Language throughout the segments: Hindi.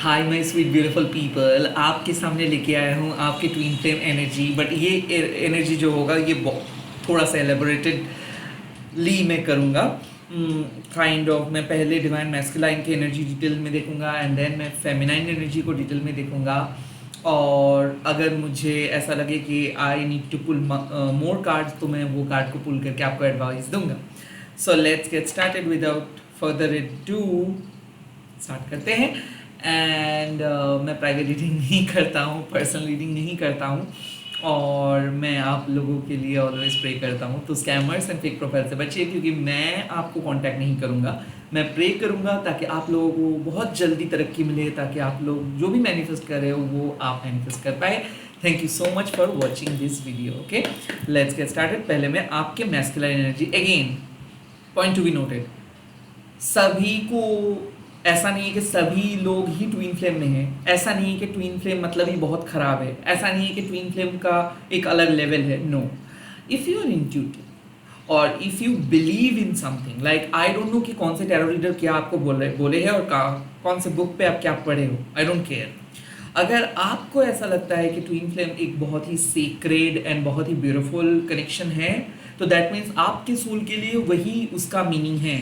Hi my sweet beautiful people, आपके सामने लेके आया हूँ आपकी ट्विन फ्लेम एनर्जी। बट ये एनर्जी जो होगा ये थोड़ा सा एलेबोरेटेडली मैं करूँगा। काइंड ऑफ मैं पहले डिवाइन मैस्कुलाइन की एनर्जी डिटेल में देखूंगा एंड देन मैं फेमिनाइन एनर्जी को डिटेल में देखूंगा। और अगर मुझे ऐसा लगे कि I need to pull more cards तो मैं वो कार्ड को पुल करके आपको एडवाइस दूंगा। So let's get started without further do. Start करते हैं। एंड मैं प्राइवेट रीडिंग नहीं करता हूँ, पर्सनल रीडिंग नहीं करता हूँ, और मैं आप लोगों के लिए ऑलवेज प्रे करता हूँ। तो स्कैमर्स एंड फेक प्रोफाइल से बचिए, क्योंकि मैं आपको कांटेक्ट नहीं करूँगा। मैं प्रे करूँगा ताकि आप लोगों को बहुत जल्दी तरक्की मिले, ताकि आप लोग जो भी मैनिफेस्ट कर रहे हो वो आप मैनिफेस्ट कर पाए। Thank you so much for watching this video. Okay, let's get started. पहले मैं आपके masculine energy, again point to be noted, सभी को ऐसा नहीं है कि सभी लोग ही ट्विन फ्लेम में हैं। ऐसा नहीं है कि ट्विन फ्लेम मतलब ही बहुत खराब है। ऐसा नहीं है कि ट्विन फ्लेम का एक अलग लेवल है। No, if you are intuitive और if you believe in something, like I don't know कि कौन से टैरो रीडर क्या आपको बोले हैं और कौन से बुक पे आप क्या पढ़े हो, आई डोंट केयर। अगर आपको ऐसा लगता है कि ट्विन फ्लेम एक बहुत ही सीक्रेट एंड बहुत ही ब्यूटीफुल कनेक्शन है, तो दैट मीन्स आपके सोल के लिए वही उसका मीनिंग है।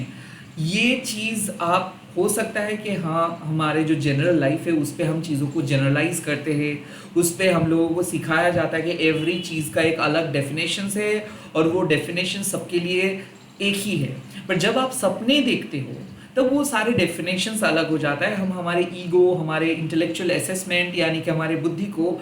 ये चीज़ आप हो सकता है कि हाँ, हमारे जो जनरल लाइफ है उस पर हम चीज़ों को जनरलाइज करते हैं, उस पर हम लोगों को सिखाया जाता है कि एवरी चीज़ का एक अलग डेफिनेशन है और वो डेफिनेशन सबके लिए एक ही है। पर जब आप सपने देखते हो तब वो सारे डेफिनेशंस अलग हो जाता है। हम हमारे ईगो, हमारे इंटेलेक्चुअल असेसमेंट यानी कि हमारे बुद्धि को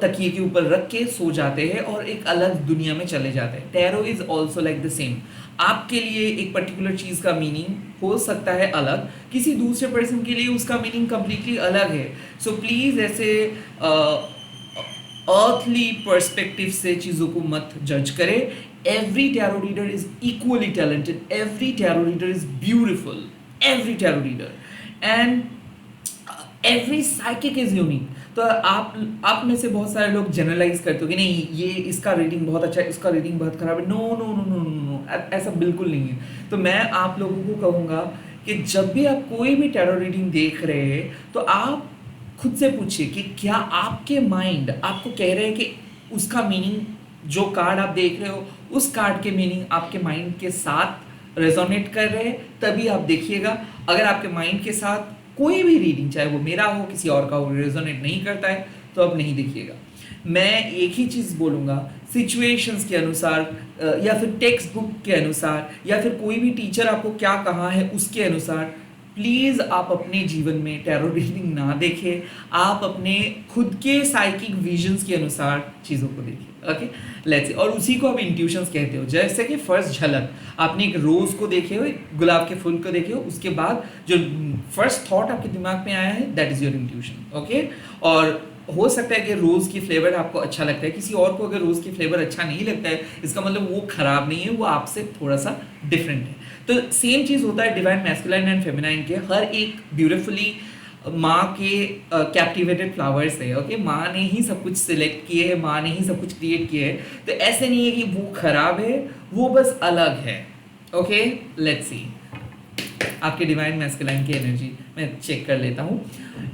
तकिए के ऊपर रख के सो जाते हैं और एक अलग दुनिया में चले जाते हैं। Tarot is also like the same. आपके लिए एक पर्टिकुलर चीज़ का मीनिंग हो सकता है अलग, किसी दूसरे पर्सन के लिए उसका मीनिंग कंप्लीटली अलग है। सो प्लीज़ ऐसे अर्थली पर्सपेक्टिव से चीज़ों को मत जज करें। Every tarot reader is equally talented, every tarot reader is beautiful, every tarot reader, and every psychic is unique. तो आप में से बहुत सारे लोग जनरलाइज करते हो कि नहीं ये इसका रीडिंग बहुत अच्छा है, इसका रीडिंग बहुत खराब है। No no no no no no, ऐसा बिल्कुल नहीं है। तो मैं आप लोगों को कहूँगा कि जब भी आप कोई भी टैरो रीडिंग देख रहे हैं तो आप खुद से पूछिए कि क्या आपके माइंड आपको कह रहे हैं कि उसका मीनिंग, जो कार्ड आप देख रहे हो उस कार्ड के मीनिंग आपके माइंड के साथ रेजोनेट कर रहे हैं, तभी आप देखिएगा। अगर आपके माइंड के साथ कोई भी रीडिंग, चाहे वो मेरा हो किसी और का हो, रेजोनेट नहीं करता है तो अब नहीं देखिएगा। मैं एक ही चीज़ बोलूँगा, सिचुएशंस के अनुसार या फिर टेक्स्ट बुक के अनुसार या फिर कोई भी टीचर आपको क्या कहा है उसके अनुसार प्लीज़ आप अपने जीवन में टैरो रीडिंग ना देखें। आप अपने खुद के साइकिक विजन्स के अनुसार चीज़ों को देखिए। Okay, let's see. और उसी को आप इंट्यूशंस कहते हो। जैसे कि फर्स्ट झलक आपने एक रोज़ को देखे हो, एक गुलाब के फूल को देखे हो, उसके बाद जो फर्स्ट थॉट आपके दिमाग में आया है that is your intuition. Okay, और हो सकता है कि रोज़ की फ्लेवर आपको अच्छा लगता है, किसी और को अगर रोज़ की फ्लेवर अच्छा नहीं लगता है इसका मतलब वो ख़राब नहीं है, वो आपसे थोड़ा सा डिफरेंट है। तो सेम चीज़ होता है डिवाइन मैस्कुलाइन एंड फेमिनाइन के। हर एक ब्यूटीफुली माँ के कैप्टिवेटेड फ्लावर्स है। ओके, माँ ने ही सब कुछ सिलेक्ट किए है, माँ ने ही सब कुछ क्रिएट किए है। तो ऐसे नहीं है कि वो खराब है, वो बस अलग है। ओके, लेट्स सी आपके डिवाइन मैस्कुलाइन की एनर्जी मैं चेक कर लेता हूँ।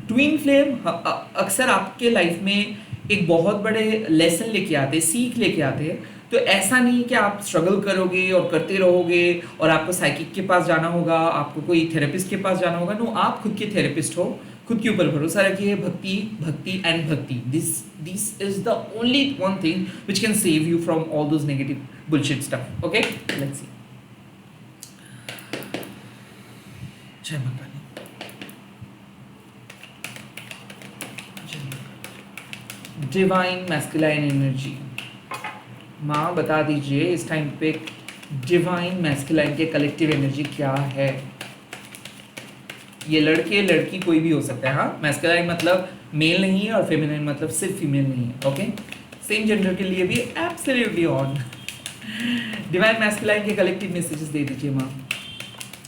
ट्विन फ्लेम अक्सर आपके लाइफ में एक बहुत बड़े लेसन लेके आते हैं, सीख लेके आते हैं। तो ऐसा नहीं कि आप स्ट्रगल करोगे और करते रहोगे और आपको साइकिक के पास जाना होगा, आपको कोई थेरेपिस्ट के पास जाना होगा। नो, आप खुद के थेरेपिस्ट हो, खुद के ऊपर भरोसा रखिए। भक्ति भक्ति एंड भक्ति, this is the only one thing which can save you from all those negative bullshit stuff. Okay, let's see. जय माता दी। डिवाइन मैस्कुलाइन एनर्जी, माँ बता दीजिए इस टाइम पे डिवाइन मैस्कुलाइन के कलेक्टिव एनर्जी क्या है। ये लड़के लड़की कोई भी हो सकता है। हाँ, मैस्कुलाइन मतलब मेल नहीं है और फेमिनाइन मतलब सिर्फ फीमेल नहीं है। ओके, सेम जेंडर के लिए भी एब्सोल्युटली ऑन। डिवाइन मैस्कुलाइन के कलेक्टिव मैसेजेस दे दीजिए माँ।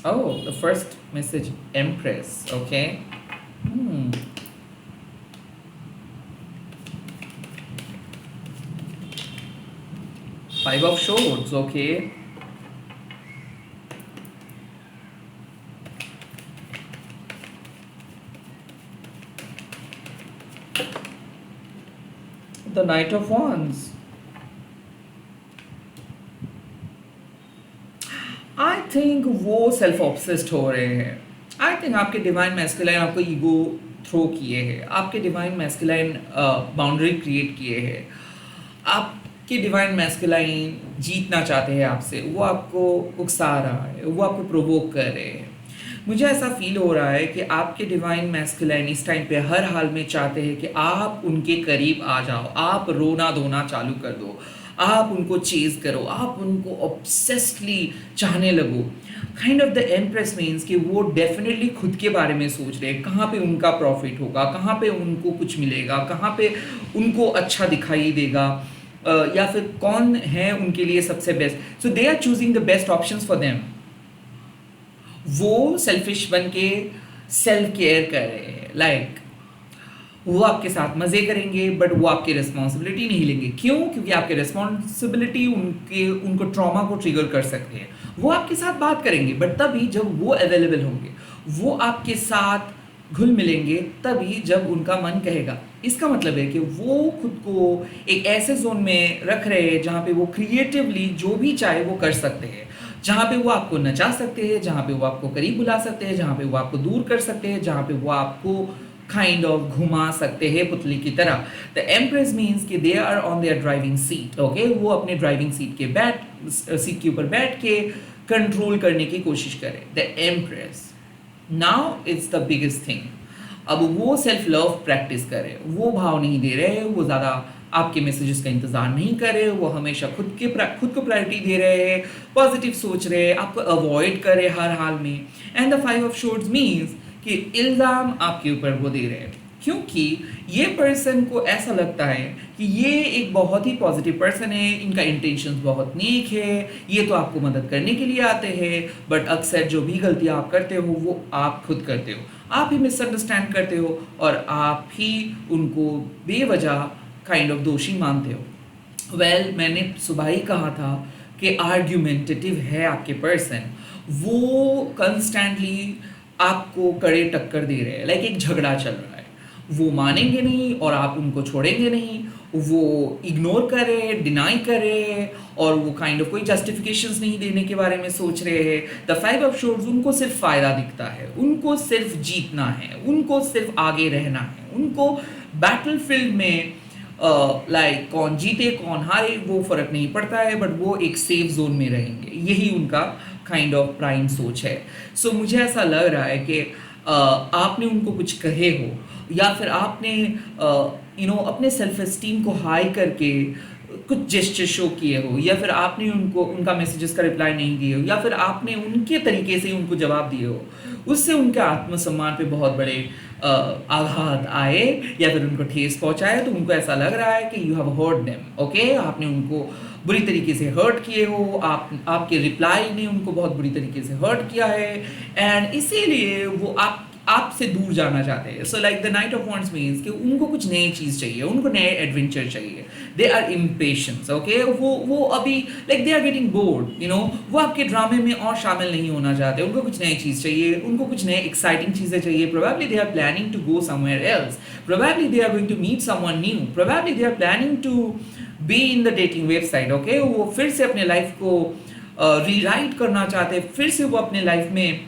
Oh, the first message empress. Okay, Five of Swords, okay. The knight of wands, I think वो सेल्फ ऑब्सेस्ड हो रहे हैं। आई थिंक आपके डिवाइन मैस्कुलाइन आपको ईगो थ्रो किए हैं, आपके डिवाइन मैस्कुलाइन बाउंड्री क्रिएट किए हैं, आपके डिवाइन मैस्कुलाइन जीतना चाहते हैं आपसे, वो आपको उकसा रहा है, वो आपको प्रोवोक कर रहे हैं। मुझे ऐसा फील हो रहा है कि आपके डिवाइन मैस्कुलाइन इस टाइम पे हर हाल में चाहते हैं कि आप उनके करीब आ जाओ, आप रोना धोना चालू कर दो, आप उनको चेज करो, आप उनको ऑब्सेस्डली चाहने लगो। Kind of the Empress means कि वो डेफिनेटली खुद के बारे में सोच रहे हैं, कहाँ पे उनका प्रॉफिट होगा, कहाँ पे उनको कुछ मिलेगा, कहाँ पे उनको अच्छा दिखाई देगा, या फिर कौन है उनके लिए सबसे best. So they are choosing the best options for them. वो सेल्फिश बन के सेल्फ केयर कर रहे हैं, लाइक वो आपके साथ मज़े करेंगे बट वो आपकी रिस्पॉन्सिबिलिटी नहीं लेंगे। क्यों? क्योंकि आपकी रिस्पॉन्सिबिलिटी उनको ट्रॉमा को ट्रिगर कर सकते हैं। वो आपके साथ बात करेंगे बट तभी जब वो अवेलेबल होंगे, वो आपके साथ घुल मिलेंगे तभी जब उनका मन कहेगा। इसका मतलब है कि वो खुद को एक ऐसे जोन में रख रहे हैं जहाँ पे वो क्रिएटिवली जो भी चाहे वो कर सकते हैं, जहाँ पे वो आपको नचा सकते हैं, जहाँ पे वो आपको करीब बुला सकते हैं, जहाँ पे वो आपको दूर कर सकते हैं, जहाँ पे वो आपको काइंड ऑफ घुमा सकते हैं पुतली की तरह। The Empress means that they are on their driving seat, okay. वो अपने ड्राइविंग सीट के ऊपर बैठ के कंट्रोल करने की कोशिश करें। The empress now it's the biggest thing. अब वो सेल्फ लव प्रैक्टिस करे, वो भाव नहीं दे रहे, वो ज़्यादा आपके मैसेजेस का इंतजार नहीं कर रहे, वो हमेशा खुद को प्रायोरिटी दे रहे हैं, पॉजिटिव सोच रहे हैं, आपको अवॉइड करे हर हाल में। एंड द 5 ऑफ शॉर्ड्स मीन्स कि इल्ज़ाम आपके ऊपर वो दे रहे हैं, क्योंकि ये पर्सन को ऐसा लगता है कि ये एक बहुत ही पॉजिटिव पर्सन है, इनका इंटेंशंस बहुत नेक है, ये तो आपको मदद करने के लिए आते हैं, बट अक्सर जो भी गलतियाँ आप करते हो वो आप खुद करते हो, आप ही मिसअंडरस्टैंड करते हो और आप ही उनको बेवजह काइंड ऑफ दोषी मानते हो। वेल, मैंने सुबह ही कहा था कि आर्ग्यूमेंटेटिव है आपके पर्सन, वो कंस्टेंटली आपको कड़े टक्कर दे रहे हैं, लाइक एक झगड़ा चल रहा है, वो मानेंगे नहीं और आप उनको छोड़ेंगे नहीं, वो इग्नोर कर रहे हैं, डिनाई कर रहे हैं और वो काइंड ऑफ कोई जस्टिफिकेशंस नहीं देने के बारे में सोच रहे हैं। द 5 ऑफ शॉर्ड्स, उनको सिर्फ फ़ायदा दिखता है, उनको सिर्फ जीतना है, उनको सिर्फ आगे रहना है, उनको बैटलफील्ड में लाइक कौन जीते कौन हारे वो फ़र्क नहीं पड़ता है, बट वो एक सेफ जोन में रहेंगे, यही उनका काइंड ऑफ प्राइम सोच है। सो मुझे ऐसा लग रहा है कि आपने उनको कुछ कहे हो या फिर आपने अपने सेल्फ एस्टीम को हाई करके कुछ जेस्चर शो किए हो, या फिर आपने उनका मैसेजेस का रिप्लाई नहीं दिए हो, या फिर आपने उनके तरीके से उनको जवाब दिए हो, उससे उनके आत्मसम्मान पे बहुत बड़े आघात आए या फिर उनको ठेस पहुंचाए, तो उनको ऐसा लग रहा है कि you have hurt them, okay. आपने उनको बुरी तरीके से हर्ट किए हो, आपके रिप्लाई ने उनको बहुत बुरी तरीके से हर्ट किया है, एंड इसीलिए वो आपसे दूर जाना चाहते हैं। So like the knight of wands means कि उनको कुछ नई चीज़ चाहिए, उनको नए एडवेंचर चाहिए, दे आर इम्पेशंस, ओके। वो अभी like they are getting bored, वो आपके ड्रामे में और शामिल नहीं होना चाहते, उनको कुछ नई चीज़ चाहिए, उनको कुछ नए एक्साइटिंग चीज़ें चाहिए। Probably they are planning to go somewhere else, probably they are going to meet someone new, probably they are planning to be in the dating website, okay. वो फिर से अपने लाइफ को रीराइट करना चाहते हैं, फिर से वो अपने लाइफ में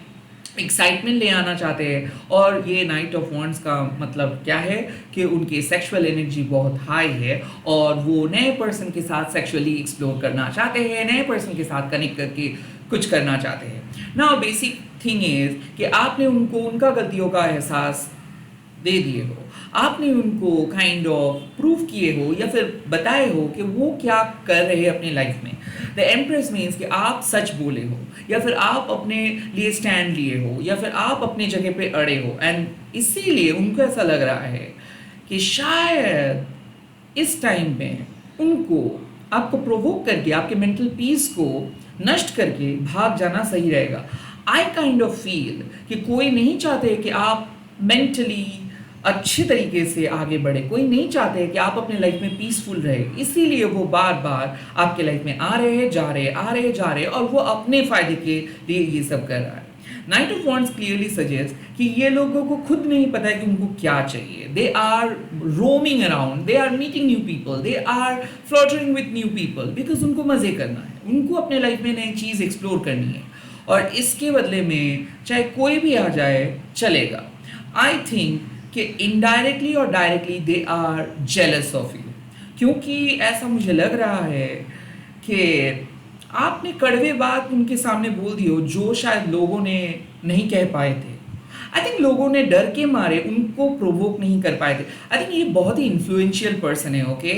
एक्साइटमेंट ले आना चाहते हैं। और ये नाइट ऑफ वॉन्ड्स का मतलब क्या है कि उनकी सेक्सुअल एनर्जी बहुत हाई है और वो नए पर्सन के साथ सेक्सुअली एक्सप्लोर करना चाहते हैं, नए पर्सन के साथ कनेक्ट करके कुछ करना चाहते हैं। नाउ बेसिक थिंग इज कि आपने उनको उनका गलतियों का एहसास दे दिए हो, आपने उनको काइंड ऑफ प्रूव किए हो या फिर बताए हो कि वो क्या कर रहे हैं अपनी लाइफ में। द एम्प्रेस मीन्स कि आप सच बोले हो या फिर आप अपने लिए स्टैंड लिए हो या फिर आप अपनी जगह पे अड़े हो, एंड इसीलिए उनको ऐसा लग रहा है कि शायद इस टाइम में उनको आपको प्रोवोक करके आपके मेंटल पीस को नष्ट करके भाग जाना सही रहेगा। आई काइंड ऑफ फील कि कोई नहीं चाहते कि आप मेंटली अच्छे तरीके से आगे बढ़े, कोई नहीं चाहते कि आप अपने लाइफ में पीसफुल रहे, इसीलिए वो बार बार आपके लाइफ में आ रहे हैं जा रहे हैं, आ रहे हैं जा रहे हैं, और वो अपने फ़ायदे के लिए ये सब कर रहा है। Night of wands clearly suggest कि ये लोगों को खुद नहीं पता है कि उनको क्या चाहिए. They are roaming around, they are meeting new people, they are flirting with new people because उनको मज़े करना है, उनको अपने लाइफ में नई चीज़ एक्सप्लोर करनी है और इसके बदले में चाहे कोई भी आ जाए चलेगा. आई थिंक कि इनडायरेक्टली और directly they are jealous of you, क्योंकि ऐसा मुझे लग रहा है कि आपने कड़वे बात उनके सामने बोल दी हो जो शायद लोगों ने नहीं कह पाए थे. आई थिंक लोगों ने डर के मारे उनको प्रोवोक नहीं कर पाए थे. आई थिंक ये बहुत ही इन्फ्लुएंशियल पर्सन है. ओके,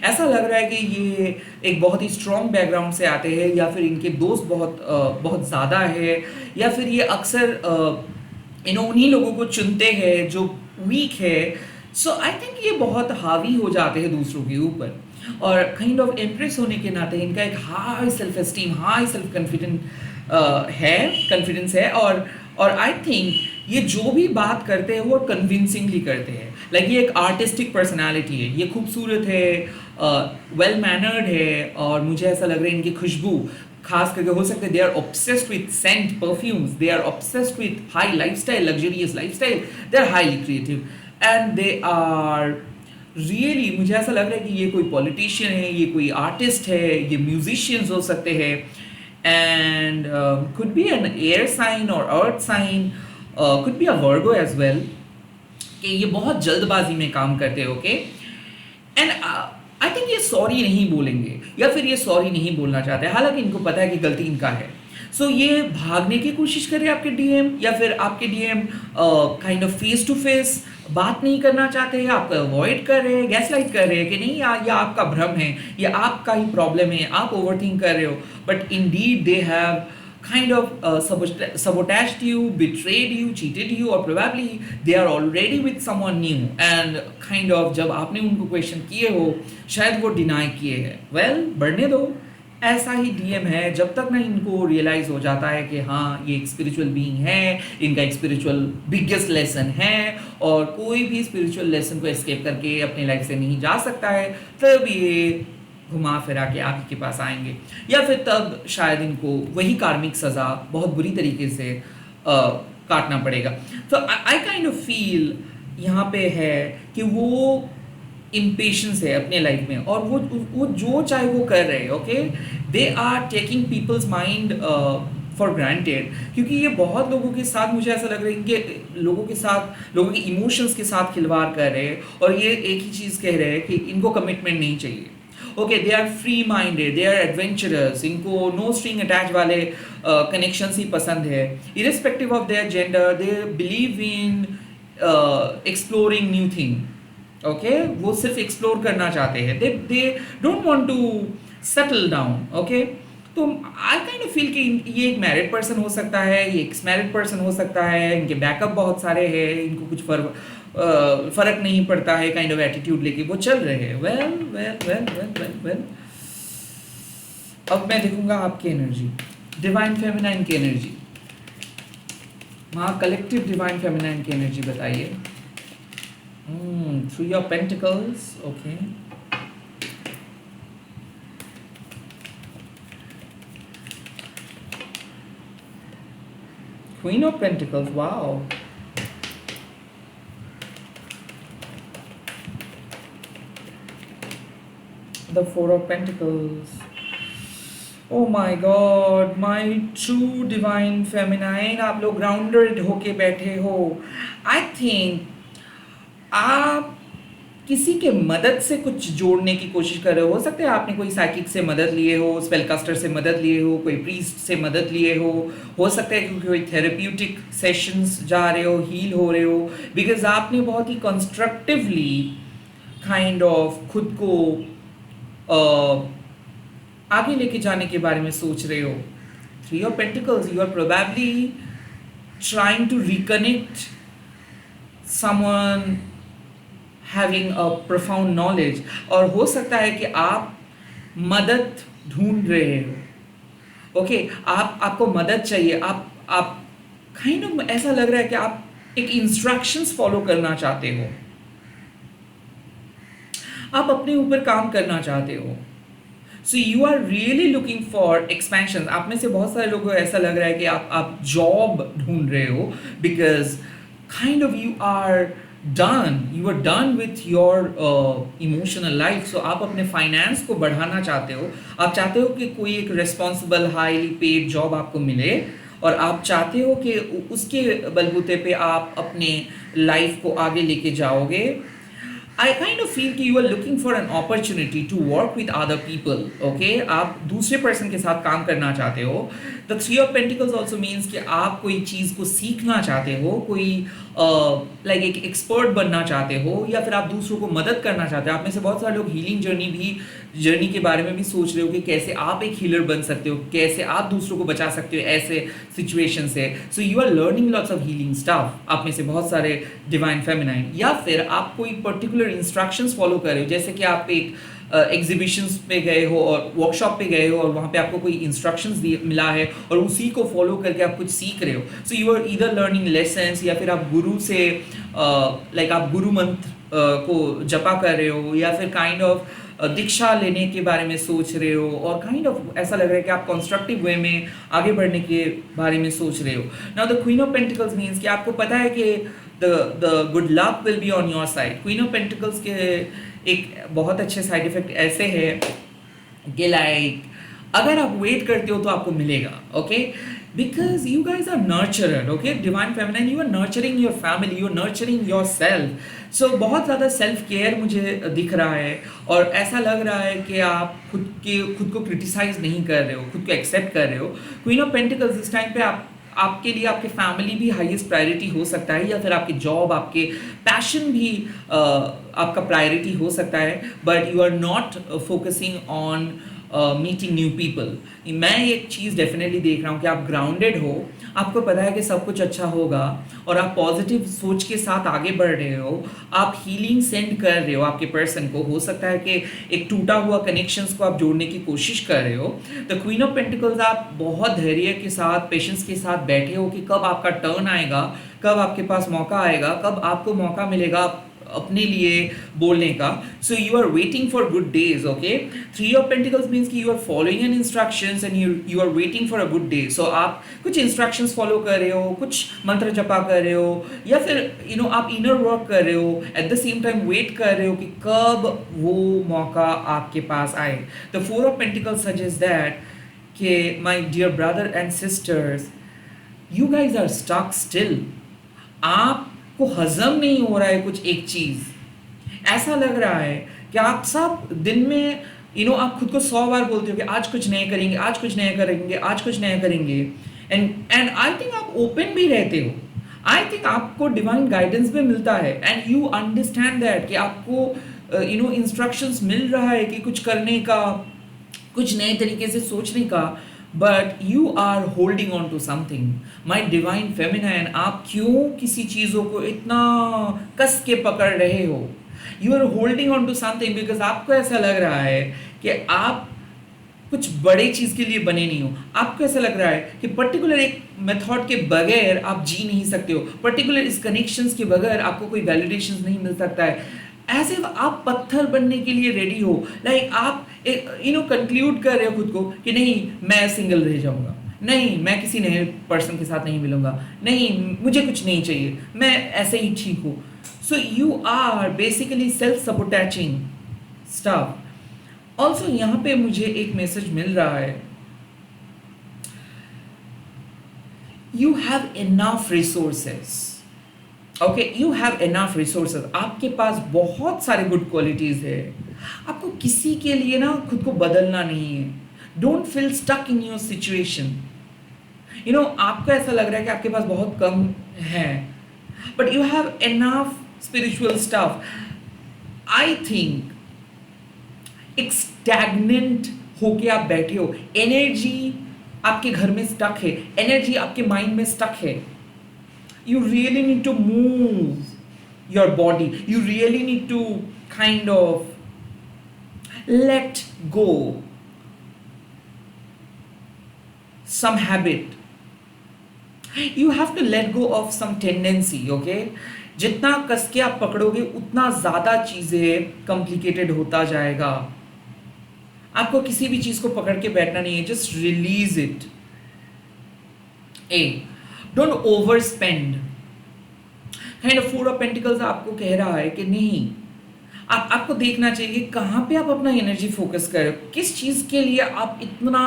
ऐसा लग रहा है कि ये एक बहुत ही स्ट्रॉन्ग बैकग्राउंड से आते हैं या फिर इनके दोस्त बहुत ज़्यादा है या फिर ये अक्सर उन्हीं लोगों को चुनते हैं जो वीक है. सो आई थिंक ये बहुत हावी हो जाते हैं दूसरों के ऊपर और काइंड ऑफ इम्प्रेस होने के नाते इनका एक high self esteem, high self confidence है और आई थिंक ये जो भी बात करते हैं वो कन्विंसिंगली करते हैं. लाइक ये एक आर्टिस्टिक पर्सनालिटी है, ये खूबसूरत है, वेल मैनर्ड है और मुझे ऐसा लग रहा है इनकी खुशबू खास करके हो सकता है they are obsessed with scent perfumes, they are obsessed with high lifestyle, luxurious lifestyle, they are highly creative and they are really, मुझे ऐसा लग रहा है कि ये कोई पॉलिटिशियन है, ये कोई आर्टिस्ट है, ये म्यूजिशियंस हो सकते हैं and could be an air sign और earth sign, could be a Virgo as well, कि ये बहुत जल्दबाजी में काम करते हैं. ओके, एंड आई थिंक ये सॉरी नहीं बोलेंगे या फिर ये सॉरी नहीं बोलना चाहते, हालांकि इनको पता है कि गलती इनका है. सो ये भागने की कोशिश करे आपके डीएम या फिर आपके DM kind of face to face बात नहीं करना चाहते हैं, आपको अवॉइड कर रहे हैं, गैसलाइट कर रहे हैं कि नहीं ये आपका भ्रम है, ये आपका ही प्रॉब्लम है, आप ओवरथिंक कर रहे हो. But Indeed they have kind of sabotaged you, betrayed you, cheated you, or probably they are already with someone new and kind of जब आपने उनको क्वेश्चन किए हो शायद वो डिनाई किए हैं. वेल, बढ़ने दो, ऐसा ही डीएम है. जब तक ना इनको रियलाइज हो जाता है कि हाँ ये एक स्पिरिचुअल बीइंग है, इनका एक स्पिरिचुअल बिगेस्ट लेसन है और कोई भी स्पिरिचुअल लेसन को एस्केप करके अपनी लाइफ से नहीं जा सकता है, तब ये घुमा फिरा के आप ही के पास आएंगे या फिर तब शायद इनको वही कार्मिक सज़ा बहुत बुरी तरीके से काटना पड़ेगा. तो आई काइंड ऑफ फील यहाँ पे है कि वो इम्पेशंस है अपने लाइफ में और वो जो चाहे वो कर रहे हैं. Okay, they are taking people's mind for granted, क्योंकि ये बहुत लोगों के साथ मुझे ऐसा लग रहा है कि लोगों के इमोशंस के साथ खिलवाड़ कर रहे हैं और ये एक ही चीज़ कह रहे हैं कि इनको कमिटमेंट नहीं चाहिए. Okay, they are free minded, they are adventurous, इनको नो स्ट्रिंग अटैच वाले कनेक्शंस ही पसंद है. Irrespective of their gender they believe in exploring new thing. Okay, वो सिर्फ एक्सप्लोर करना चाहते हैं, they don't want to settle down. Okay, तो आई काइंड ऑफ फील कि ये एक मैरिड पर्सन हो सकता है, ये एक्स मैरिड पर्सन हो सकता है, इनके बैकअप बहुत सारे हैं, इनको कुछ फर्क नहीं पड़ता है काइंड ऑफ एटीट्यूड लेके वो चल रहे हैं. Well well well well well well अब मैं देखूंगा आपकी एनर्जी, डिवाइन फेमिनाइन की एनर्जी, वहाँ कलेक्टिव डिवाइन फेमिनाइन की एनर्जी बताइए. Three of pentacles. Okay, queen of pentacles. Wow, the Four of Pentacles. Oh my God, my true divine feminine. आप लोग grounded होके बैठे हो. I think आप किसी के मदद से कुछ जोड़ने की कोशिश कर रहे हो सकता है आपने कोई साइकिक से मदद लिए हो, स्पेलकास्टर से मदद लिए हो, कोई प्रीस्ट से मदद लिए हो सकता है क्योंकि कोई थेरेप्यूटिक सेशंस जा रहे हो, हील हो रहे हो, बिकॉज आपने बहुत ही कंस्ट्रक्टिवली काइंड ऑफ खुद को आगे लेके जाने के बारे में सोच रहे हो. Three of pentacles, you are probably trying to reconnect someone having a profound knowledge, और हो सकता है कि आप मदद ढूंढ रहे हो. ओके, आपको मदद चाहिए, आप काइंड ऑफ ऐसा लग रहा है कि आप एक इंस्ट्रक्शंस फॉलो करना चाहते हो, आप अपने ऊपर काम करना चाहते हो. So you are really looking for expansion. आप में से बहुत सारे लोगों को ऐसा लग रहा है कि आप जॉब ढूंढ रहे हो, because kind of you are done with your emotional life. So आप अपने फाइनेंस को बढ़ाना चाहते हो, आप चाहते हो कि कोई एक रिस्पॉन्सिबल हाईली पेड जॉब आपको मिले, और आप चाहते हो कि उसके बलबूते पे आप अपने लाइफ को आगे लेके जाओगे। I kind of feel कि you are looking for an opportunity to work with other people, okay? आप दूसरे person के साथ काम करना चाहते हो। The Three of Pentacles also means कि आप कोई चीज़ को सीखना चाहते हो, कोई लाइक एक एक्सपर्ट बनना चाहते हो, या फिर आप दूसरों को मदद करना चाहते हो। आप में से बहुत सारे लोग हीलिंग जर्नी के बारे में भी सोच रहे हो कि कैसे आप एक हीलर बन सकते हो, कैसे आप दूसरों को बचा सकते हो ऐसे सिचुएशन से। So you are learning lots of healing stuff. आप में से बहुत सारे डिवाइन फेमिनाइन, या फिर आप कोई पर्टिकुलर इंस्ट्रक्शंस फॉलो कर रहे हो, जैसे कि आप एक एग्जीबिशंस पे गए हो और वर्कशॉप पे गए हो और वहाँ पे आपको कोई इंस्ट्रक्शंस मिला है और उसी को फॉलो करके आप कुछ सीख रहे हो। So you are either learning lessons, या फिर आप गुरु से लाइक आप गुरु मंत्र को जपा कर रहे हो, या फिर काइंड ऑफ दीक्षा लेने के बारे में सोच रहे हो, और काइंड ऑफ ऐसा लग रहा है कि आप कंस्ट्रक्टिव वे में आगे बढ़ने के बारे में सोच रहे हो। Now the queen of pentacles means कि आपको पता है कि the good luck will be on your side. Queen of pentacles के एक बहुत अच्छे साइड इफेक्ट ऐसे है कि लाइक अगर आप वेट करते हो तो आपको मिलेगा, okay? Because you guys are nurturer, okay? Divine feminine, you are nurturing your family, you are nurturing yourself. So बहुत ज़्यादा सेल्फ केयर मुझे दिख रहा है, और ऐसा लग रहा है कि आप खुद को क्रिटिसाइज नहीं कर रहे हो, खुद को एक्सेप्ट कर रहे हो। क्वीन ऑफ पेंटिकल्स इस टाइम पे आपके लिए आपके फैमिली भी हाईएस्ट प्रायोरिटी हो सकता है, या फिर आपकी जॉब, आपके पैशन भी आपका प्रायोरिटी हो सकता है, but you are not focusing on meeting new people. मैं एक चीज़ डेफिनेटली देख रहा हूँ कि आप ग्राउंडेड हो, आपको पता है कि सब कुछ अच्छा होगा, और आप पॉजिटिव सोच के साथ आगे बढ़ रहे हो। आप हीलिंग सेंड कर रहे हो आपके पर्सन को। हो सकता है कि एक टूटा हुआ कनेक्शंस को आप जोड़ने की कोशिश कर रहे हो। द क्वीन ऑफ पेंटिकल्स, आप बहुत धैर्य के साथ, पेशेंस के साथ बैठे हो कि कब आपका टर्न आएगा, कब आपके पास मौका आएगा, कब आपको मौका मिलेगा अपने लिए बोलने का। So you are waiting for good days, okay? Three of pentacles means कि you are following an instructions and you are waiting for a good day. So आप कुछ इंस्ट्रक्शंस फॉलो कर रहे हो, कुछ मंत्र जपा कर रहे हो, या फिर आप इनर वर्क कर रहे हो, at the same time wait कर रहे हो कि कब वो मौका आपके पास आए। The four of pentacles suggest that कि my dear brother and sisters, you guys are stuck still. आपको हजम नहीं हो रहा है कुछ एक चीज। ऐसा लग रहा है कि आप सब दिन में आप खुद को 100 बार बोलते हो कि आज कुछ नए करेंगे, आज कुछ नया करेंगे, आज कुछ नया करेंगे, एंड आई थिंक आप ओपन भी रहते हो। आई थिंक आपको डिवाइन गाइडेंस भी मिलता है, एंड यू अंडरस्टैंड दैट कि आपको इंस्ट्रक्शंस मिल रहा है कि कुछ करने का, कुछ नए तरीके से सोचने का, but you are holding on to something. My divine feminine, आप क्यों किसी चीज़ों को इतना कस के पकड़ रहे हो? You are holding on to something because आपको ऐसा लग रहा है कि आप कुछ बड़े चीज़ के लिए बने नहीं हो। आपको ऐसा लग रहा है कि पर्टिकुलर एक मेथड के बगैर आप जी नहीं सकते हो, पर्टिकुलर इस कनेक्शंस के बगैर आपको कोई वैलिडेशन नहीं मिल सकता है। ऐसे आप पत्थर बनने के लिए रेडी हो, लाइक आप कंक्लूड कर रहे हो खुद को कि नहीं मैं सिंगल रह जाऊंगा, नहीं मैं किसी नए पर्सन के साथ नहीं मिलूंगा, नहीं मुझे कुछ नहीं चाहिए, मैं ऐसे ही ठीक हूँ। So you are basically self sabotaging stuff. Also यहाँ पे मुझे एक मैसेज मिल रहा है, you have enough resources, okay? You have enough resources, आपके पास बहुत सारे गुड क्वालिटीज है। आपको किसी के लिए ना खुद को बदलना नहीं है। Don't feel stuck in your situation. आपको ऐसा लग रहा है कि आपके पास बहुत कम है, but you have enough spiritual stuff. I think एक स्टैग्नेंट होके आप बैठे हो, एनर्जी आपके घर में स्टक है, एनर्जी आपके माइंड में स्टक है। You really need to move your body. You really need to kind of let go some habit. You have to let go of some tendency, okay? जितना कस के आप पकड़ोगे उतना ज़्यादा चीज़ें कॉम्प्लिकेटेड होता जाएगा। आपको किसी भी चीज को पकड़ के बैठना नहीं है, just release it. A, don't over spend. Kind of four of pentacles आपको कह रहा है कि नहीं, आपको देखना चाहिए कहाँ पे आप अपना एनर्जी फोकस कर रहे हो, किस चीज के लिए आप इतना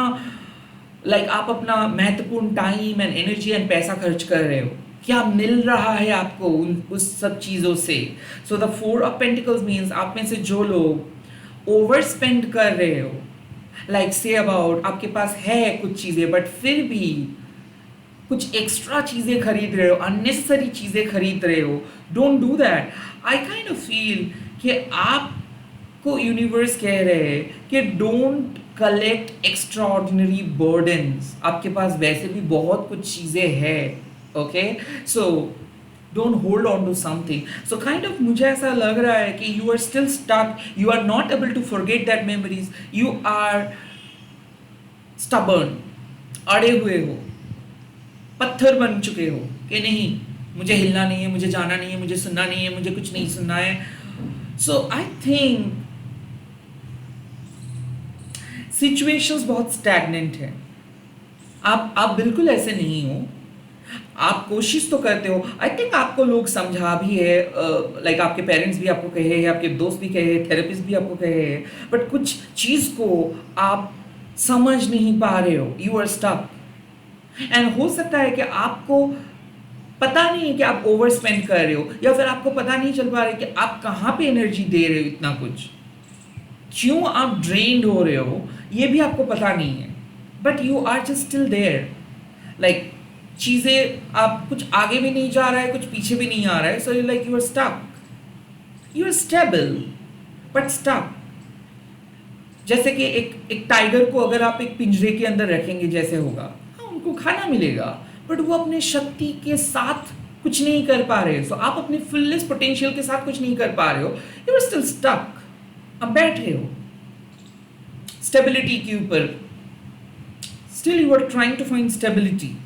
आप अपना महत्वपूर्ण टाइम एंड एनर्जी एंड पैसा खर्च कर रहे हो, क्या मिल रहा है आपको उस सब चीज़ों से। So the four of pentacles means आप में से जो लोग ओवर स्पेंड कर रहे हो, से अबाउट आपके पास है कुछ चीज़ें बट फिर भी कुछ एक्स्ट्रा चीज़ें खरीद रहे हो, अननेसेसरी चीज़ें खरीद रहे हो, don't do that. I kind of feel कि आपको यूनिवर्स कह रहे हैं कि don't collect extraordinary burdens. आपके पास वैसे भी बहुत कुछ चीज़ें हैं, okay, so don't hold on to something. So kind of मुझे ऐसा लग रहा है कि you are still stuck, you are not able to forget that memories, you are stubborn, अड़े हुए हो, पत्थर बन चुके हो कि नहीं मुझे हिलना नहीं है, मुझे जाना नहीं है, मुझे सुनना नहीं है, मुझे कुछ नहीं सुनना है। सो आई थिंक सिचुएशंस बहुत स्टैग्नेंट है। आप बिल्कुल ऐसे नहीं हो, आप कोशिश तो करते हो। आई थिंक आपको लोग समझा भी है, आपके पेरेंट्स भी आपको कहे हैं, आपके दोस्त भी कहे हैं, थेरेपिस्ट भी आपको कहे हैं, बट कुछ चीज़ को आप समझ नहीं पा रहे हो, यू आर स्टक। एंड हो सकता है कि आपको पता नहीं है कि आप ओवर स्पेंड कर रहे हो, या फिर आपको पता नहीं चल पा रहा है कि आप कहाँ पे एनर्जी दे रहे हो, इतना कुछ क्यों आप ड्रेन्ड हो रहे हो, ये भी आपको पता नहीं है, but you are just still there. चीज़ें आप कुछ आगे भी नहीं जा रहा है, कुछ पीछे भी नहीं आ रहा है, so you you are stuck, you are stable but stuck. जैसे कि एक टाइगर को अगर आप एक पिंजरे के अंदर रखेंगे जैसे होगा, हाँ उनको खाना मिलेगा, बट वो अपने शक्ति के साथ कुछ नहीं कर पा रहे। सो आप अपने फुलनेस पोटेंशियल के साथ कुछ नहीं कर पा रहे हो, यू आर स्टिल स्टक। आप बैठे हो स्टेबिलिटी के ऊपर, still you are trying to find stability,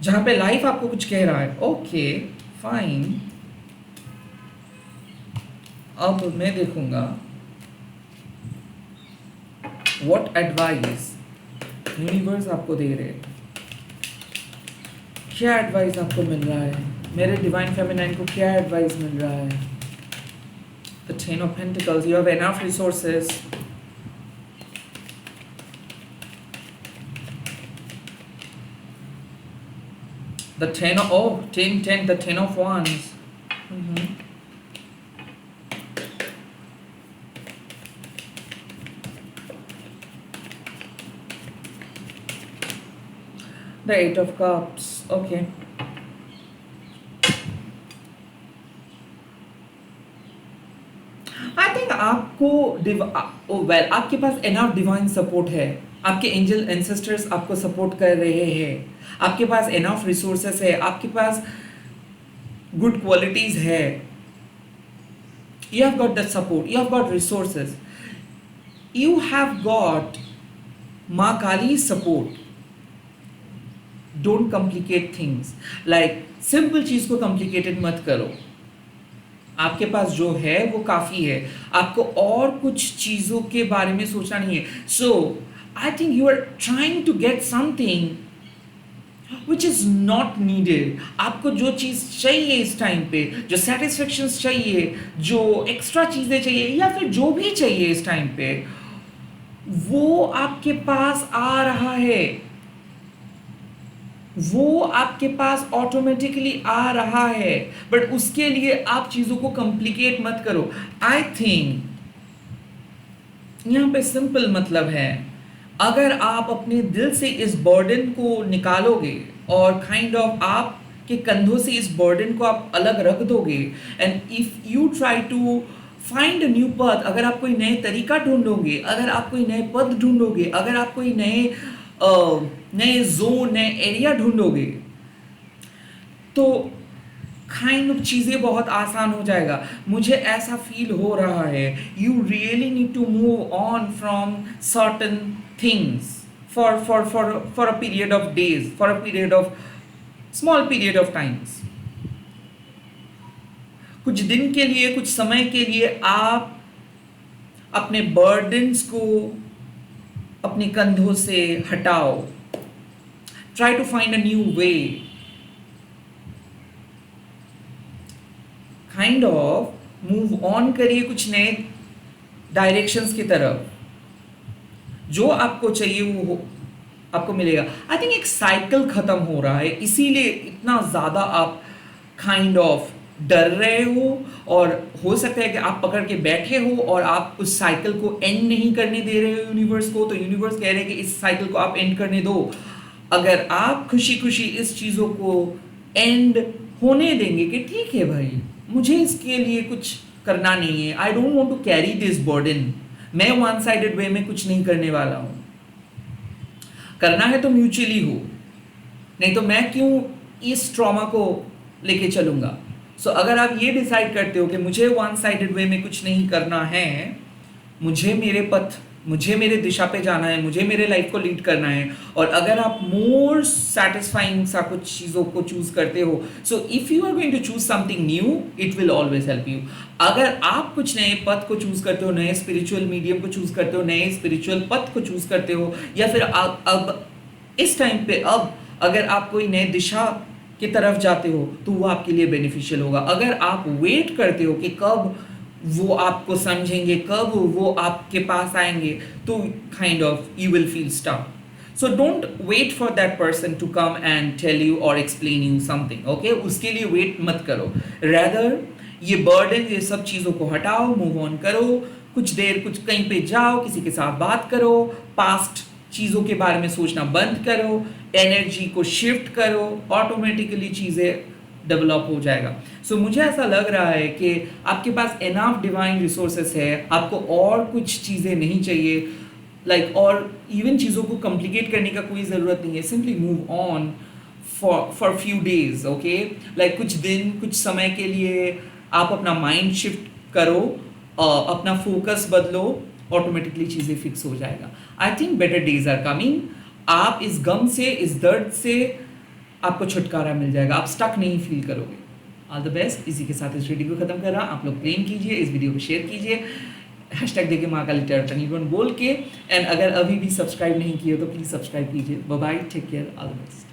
जहां पे लाइफ आपको कुछ कह रहा है। ओके फाइन, अब मैं देखूंगा व्हाट एडवाइस यूनिवर्स आपको दे रहे, क्या एडवाइस आपको मिल रहा है, मेरे डिवाइन फेमिनाइन को क्या एडवाइस मिल रहा है। The ten of pentacles, you have enough resources, the 10 of, oh 10 the 10 of wands. The 8 of cups, okay. I think आपको आपके पास enough divine support है, आपके एंजल एंसेस्टर्स आपको सपोर्ट कर रहे हैं, आपके पास एनफ रिसोर्सेस है, आपके पास गुड क्वालिटीज है, you have got the support, you have got resources, you have got माँ Kali support. Don't complicate things, simple चीज को कॉम्प्लिकेटेड मत करो। आपके पास जो है वो काफी है, आपको और कुछ चीजों के बारे में सोचना नहीं है। सो I think you are trying to get something which is not needed. आपको जो चीज़ चाहिए इस टाइम पे, जो satisfactions चाहिए, जो एक्स्ट्रा चीज़ें चाहिए, या फिर जो भी चाहिए इस टाइम पे, वो आपके पास आ रहा है, वो आपके पास ऑटोमेटिकली आ रहा है, बट उसके लिए आप चीज़ों को कॉम्प्लिकेट मत करो। आई थिंक यहाँ पे सिंपल मतलब है, अगर आप अपने दिल से इस बर्डन को निकालोगे और काइंड ऑफ आपके कंधों से इस बर्डन को आप अलग रख दोगे, and if you try to find a new path, अगर आप कोई नए तरीका ढूंढोगे, अगर आप कोई नए पद ढूंढोगे, अगर आप कोई नए जोन, नए एरिया ढूंढोगे, तो काइंड ऑफ चीज़ें बहुत आसान हो जाएगा। मुझे ऐसा फील हो रहा है, you really need to move on from certain things for a period of days, for a period of small period of times, कुछ दिन के लिए, कुछ समय के लिए आप अपने बर्डन्स को अपने कंधों से हटाओ, try to find a new way, kind of move on करिए कुछ नए डायरेक्शंस की तरफ। जो आपको चाहिए वो आपको मिलेगा। आई थिंक एक साइकिल खत्म हो रहा है, इसीलिए इतना ज़्यादा आप काइंड ऑफ डर रहे हो, और हो सकता है कि आप पकड़ के बैठे हो और आप उस साइकिल को एंड नहीं करने दे रहे हो यूनिवर्स को, तो यूनिवर्स कह रहे हैं कि इस साइकिल को आप एंड करने दो। अगर आप खुशी खुशी इस चीज़ों को एंड होने देंगे कि ठीक है भाई, मुझे इसके लिए कुछ करना नहीं है, I don't want to carry this burden, मैं वन साइडेड वे में कुछ नहीं करने वाला हूं। करना है तो म्यूचुअली हो, नहीं तो मैं क्यों इस ट्रॉमा को लेके चलूंगा। सो अगर आप ये डिसाइड करते हो कि मुझे वन साइडेड वे में कुछ नहीं करना है, मुझे मेरे पथ, मुझे मेरे दिशा पे जाना है, मुझे मेरे लाइफ को लीड करना है, और अगर आप मोर सेटिस्फाइंग सा कुछ चीज़ों को चूज करते हो, so if you are going to choose something new, it will always help you. अगर आप कुछ नए पथ को चूज करते हो, नए स्पिरिचुअल मीडियम को चूज करते हो, नए स्पिरिचुअल पथ को चूज करते हो, या फिर अब इस टाइम पे अब अगर आप कोई नए दिशा की तरफ जाते हो, तो वो आपके लिए बेनिफिशियल होगा। अगर आप वेट करते हो कि कब वो आपको समझेंगे, कब वो आपके पास आएंगे, तो kind of you will feel stuck. So don't wait for that person to come and tell you और एक्सप्लेन यू समथिंग, ओके? उसके लिए वेट मत करो, रैदर ये बर्डन, ये सब चीज़ों को हटाओ, मूव ऑन करो, कुछ देर कुछ कहीं पे जाओ, किसी के साथ बात करो, पास्ट चीज़ों के बारे में सोचना बंद करो, एनर्जी को शिफ्ट करो, ऑटोमेटिकली चीज़ें डेवलप हो जाएगा। सो मुझे ऐसा लग रहा है कि आपके पास एनफ डिवाइन रिसोर्सेस है, आपको और कुछ चीज़ें नहीं चाहिए, लाइक और इवन चीज़ों को कॉम्प्लिकेट करने का कोई ज़रूरत नहीं है। Simply move on for few days, okay? Like कुछ दिन, कुछ समय के लिए आप अपना माइंड शिफ्ट करो, अपना फोकस बदलो, ऑटोमेटिकली चीज़ें फिक्स हो जाएगा। I think better days are coming. आप इस गम से, इस दर्द से आपको छुटकारा मिल जाएगा, आप स्टक नहीं फील करोगे। All the best. इसी के साथ इस वीडियो को खत्म कर रहा, आप लोग क्लेम कीजिए, इस वीडियो को शेयर कीजिए, हैशटैग देके महाकाली टेरर टर्निंग बोल के, एंड अगर अभी भी सब्सक्राइब नहीं किए तो प्लीज़ सब्सक्राइब कीजिए। Bye bye, take care, all the best.